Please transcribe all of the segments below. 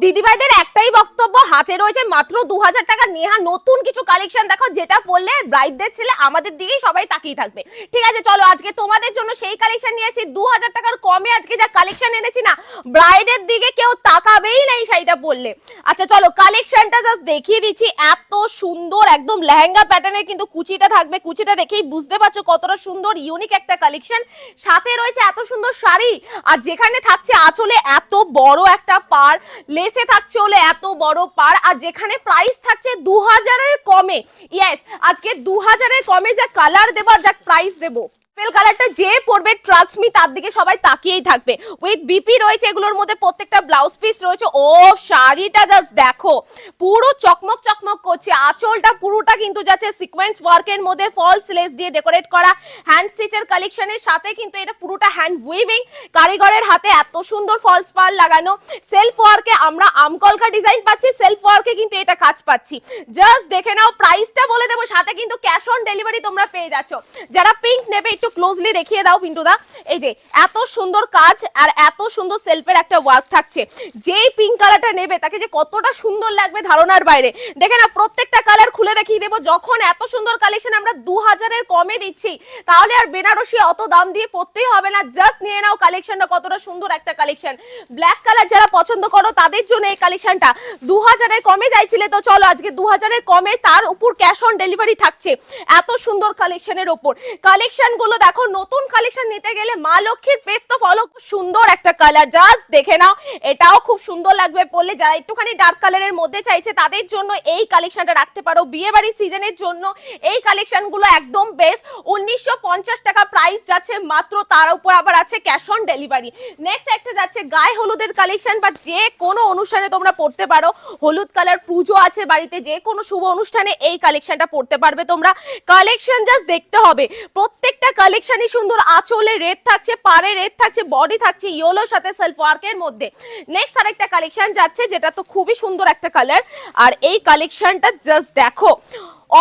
দিদিভাইদের একটাই বক্তব্য, হাতে রয়েছে মাত্র 2000 টাকা, নেহা নতুন কিছু কালেকশন দেখো যেটা পরলে ব্রাইডদের ছেলে আমাদের দিকেই সবাই তাকিয়ে থাকবে। ঠিক আছে, চলো আজকে তোমাদের জন্য সেই কালেকশন নিয়ে আসি। 2000 টাকার কমে আজকে যা কালেকশন এনেছি না, ব্রাইডের দিকে কেউ তাকাবেই না এই শাড়িটা পরলে। আচ্ছা চলো কালেকশনটা জাস্ট দেখিয়ে দিচ্ছি। এত সুন্দর একদম লেহেঙ্গা প্যাটার্নের কিন্তু কুচিটা থাকবে, কুচিটা দেখেই বুঝতে পারছো কতটা সুন্দর ইউনিক একটা কালেকশন। সাথে রয়েছে এত সুন্দর শাড়ি, আর যেখানে থাকছে আঁচলে এত বড় একটা পার, লেসে থাকছে হলে এত বড় পার, আর যেখানে প্রাইস থাকছে 2000 এর কমে। ইয়েস, আজকে 2000 এর কমে যা কালার দেবো আর যা প্রাইস দেবো, পেল কালারটা যে পরবে ট্রাস্ট মি তার দিকে সবাই তাকিয়েই থাকবে। উইথ বিপি রয়েছে এগুলোর মধ্যে, প্রত্যেকটা ব্লাউজ পিস রয়েছে। ও শাড়িটা জাস্ট দেখো, পুরো চকমক চকমক করছে। আঁচলটা পুরোটা কিন্তু যাচ্ছে সিকোয়েন্স ওয়ার্কের মধ্যে, ফলস লেস দিয়ে ডেকোরেট করা, হ্যান্ড স্টিচের কালেকশনের সাথে কিন্তু এটা পুরোটা হ্যান্ড উইভিং, কারিগরের হাতে এত সুন্দর ফলস পার লাগানো। সেলফ ওয়ার্কে আমরা আমকলকা ডিজাইন পাচ্ছি, সেলফ ওয়ার্কে কিন্তু এটা কাজ পাচ্ছি। জাস্ট দেখে নাও, প্রাইসটা বলে দেবো, সাথে কিন্তু ক্যাশ অন ডেলিভারি তোমরা পেয়ে যাচ্ছ। যারা পিঙ্ক নেবে একটু ক্লোজলি দেখিয়ে দাও পিন্টুদা। এই যে এত সুন্দর কাজ আর এত সুন্দর সেলফের একটা ওয়ার্ক থাকছে। যেই পিঙ্ক কালারটা নেবে তাকে যে কতটা সুন্দর লাগবে ধারণার বাইরে। দেখে না, প্রত্যেকটা কালার খুলে দেখিয়ে দেবো। যখন এত সুন্দর কালেকশন আমরা 2000 এর কমে দিচ্ছি, তাহলে আর বেনারসি অত দাম দিয়ে পড়তেই হবে না। জাস্ট নিয়ে নাও কালেকশনটা, কতটা সুন্দর একটা কালেকশন। ব্ল্যাক কালার যারা পছন্দ করো তাদের জন্য এই কালেকশনটা। 2000 এর কমে চাইছিলে, তো চলো আজকে 2000 এর কমে, তার উপর ক্যাশ অন ডেলিভারি থাকছে এত সুন্দর কালেকশনের উপর। কালেকশন গুলো দেখো, নতুন কালেকশন নিতে গেলে মা লক্ষ্মীর পেজ তো ফলো। সুন্দর একটা কালার, জাস্ট দেখে নাও, এটাও খুব সুন্দর লাগবে পরলে। যারা একটুখানি ডার্ক কালারের মধ্যে চাইছে তাদের জন্য এই কালেকশনটা রাখতে পারো। বিয়ে বাড়ি সিজনের জন্য এই কালেকশন গুলো একদম বেস্ট। 1950 টাকা প্রাইস যাচ্ছে মাত্র, তার উপর আবার আছে ক্যাশ অন ডেলিভারি। নেক্সট একটা যাচ্ছে গায়ে হলুদের কালেকশন, বা যে কোনো অনুষ্ঠানে তোমরা পড়তে পারো। হলুদ কালার, পুজো আছে বাড়িতে, যে কোনো শুভ অনুষ্ঠানে এই কালেকশনটা পড়তে পারবে তোমরা। কালেকশন জাস্ট দেখতে হবে, প্রত্যেকটা কালেকশনই সুন্দর। আঁচলে রেড থাকছে, পারে রেড থাকছে, বডি থাকছে ইয়েলোর সাথে সেলফ ওয়ার্কের মধ্যে। নেক্সট আরেকটা কালেকশন যাচ্ছে যেটা তো খুবই সুন্দর একটা কালার, আর এই কালেকশনটা জাস্ট দেখো,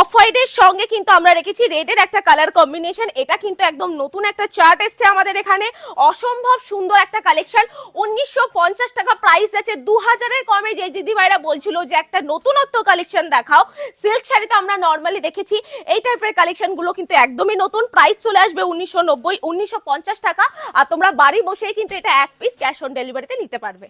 অফ হোয়াইটের সঙ্গে কিন্তু আমরা রেখেছি রেডের একটা কালার কম্বিনেশন। এটা কিন্তু একদম নতুন একটা চার্ট এসছে আমাদের এখানে, অসম্ভব সুন্দর একটা কালেকশন। 1950 টাকা প্রাইস আছে। 2000 এর কমে যে দিদি ভাইরা বলছিল যে একটা নতুনত্ব কালেকশন দেখাও, সিল্ক শাড়ি তো আমরা নর্মালি দেখেছি, এই টাইপের কালেকশন গুলো কিন্তু একদমই নতুন। প্রাইস চলে আসবে 1990, 1950 টাকা। আর তোমরা বাড়ি বসেই কিন্তু এটা এক পিস ক্যাশ অন ডেলিভারিতে নিতে পারবে।